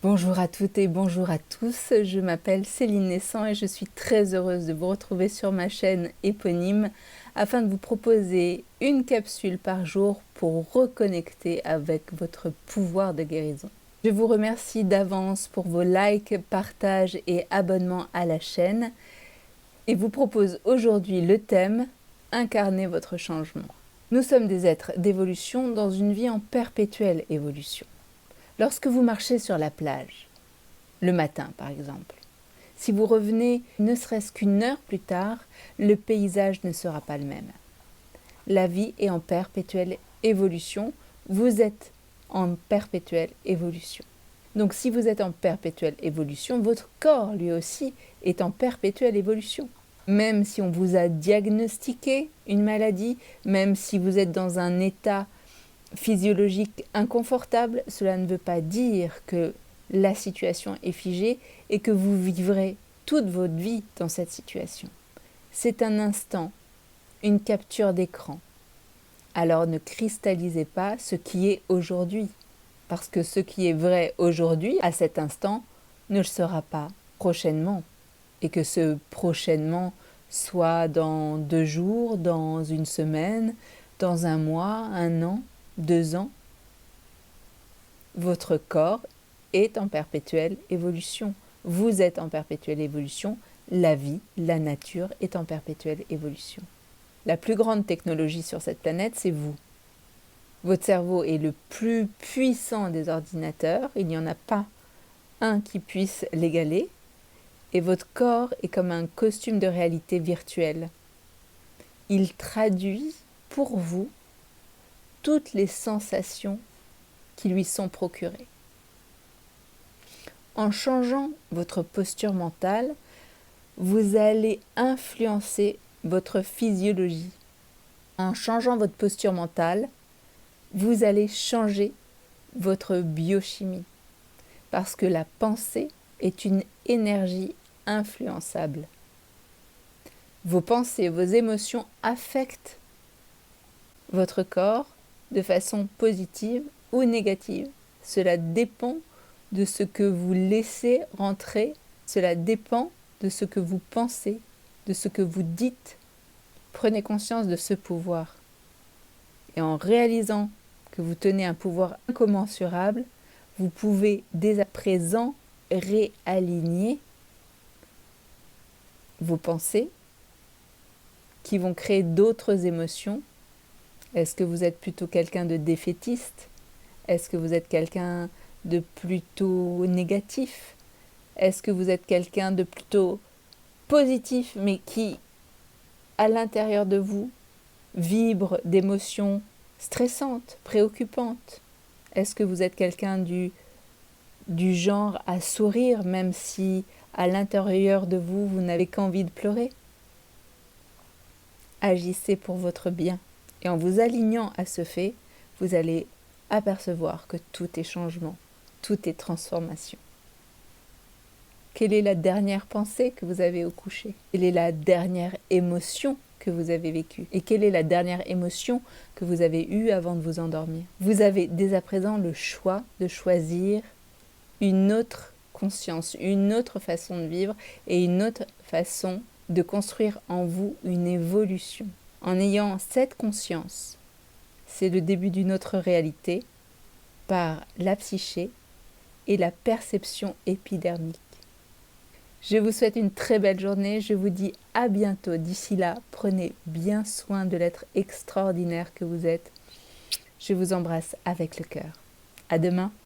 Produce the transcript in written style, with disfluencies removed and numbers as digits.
Bonjour à toutes et bonjour à tous, je m'appelle Céline Naissant et je suis très heureuse de vous retrouver sur ma chaîne éponyme afin de vous proposer une capsule par jour pour reconnecter avec votre pouvoir de guérison. Je vous remercie d'avance pour vos likes, partages et abonnements à la chaîne et vous propose aujourd'hui le thème « Incarner votre changement ». Nous sommes des êtres d'évolution dans une vie en perpétuelle évolution. Lorsque vous marchez sur la plage, le matin par exemple, si vous revenez ne serait-ce qu'une heure plus tard, le paysage ne sera pas le même. La vie est en perpétuelle évolution, vous êtes en perpétuelle évolution. Donc si vous êtes en perpétuelle évolution, votre corps lui aussi est en perpétuelle évolution. Même si on vous a diagnostiqué une maladie, même si vous êtes dans un état physiologique inconfortable, cela ne veut pas dire que la situation est figée et que vous vivrez toute votre vie dans cette situation. C'est un instant, une capture d'écran. Alors ne cristallisez pas ce qui est aujourd'hui, parce que ce qui est vrai aujourd'hui, à cet instant, ne le sera pas prochainement. Et que ce prochainement soit dans 2 jours, dans une semaine, dans un mois, 1 an, 2 ans, votre corps est en perpétuelle évolution. Vous êtes en perpétuelle évolution. La vie, la nature est en perpétuelle évolution. La plus grande technologie sur cette planète, c'est vous. Votre cerveau est le plus puissant des ordinateurs. Il n'y en a pas un qui puisse l'égaler. Et votre corps est comme un costume de réalité virtuelle. Il traduit pour vous toutes les sensations qui lui sont procurées. En changeant votre posture mentale, vous allez influencer votre physiologie. En changeant votre posture mentale, vous allez changer votre biochimie. Parce que la pensée est une énergie influençable. Vos pensées, vos émotions affectent votre corps de façon positive ou négative. Cela dépend de ce que vous laissez rentrer, cela dépend de ce que vous pensez, de ce que vous dites. Prenez conscience de ce pouvoir. Et en réalisant que vous tenez un pouvoir incommensurable, vous pouvez dès à présent réaligner vos pensées qui vont créer d'autres émotions. Est-ce que vous êtes plutôt quelqu'un de défaitiste? Est-ce que vous êtes quelqu'un de plutôt négatif? Est-ce que vous êtes quelqu'un de plutôt positif, mais qui, à l'intérieur de vous, vibre d'émotions stressantes, préoccupantes? Est-ce que vous êtes quelqu'un du genre à sourire, même si à l'intérieur de vous, vous n'avez qu'envie de pleurer? Agissez pour votre bien. Et en vous alignant à ce fait, vous allez apercevoir que tout est changement, tout est transformation. Quelle est la dernière pensée que vous avez au coucher? Quelle est la dernière émotion que vous avez vécue? Et quelle est la dernière émotion que vous avez eue avant de vous endormir? Vous avez dès à présent le choix de choisir une autre conscience, une autre façon de vivre et une autre façon de construire en vous une évolution. En ayant cette conscience, c'est le début d'une autre réalité par la psyché et la perception épidermique. Je vous souhaite une très belle journée, je vous dis à bientôt. D'ici là, prenez bien soin de l'être extraordinaire que vous êtes. Je vous embrasse avec le cœur. À demain.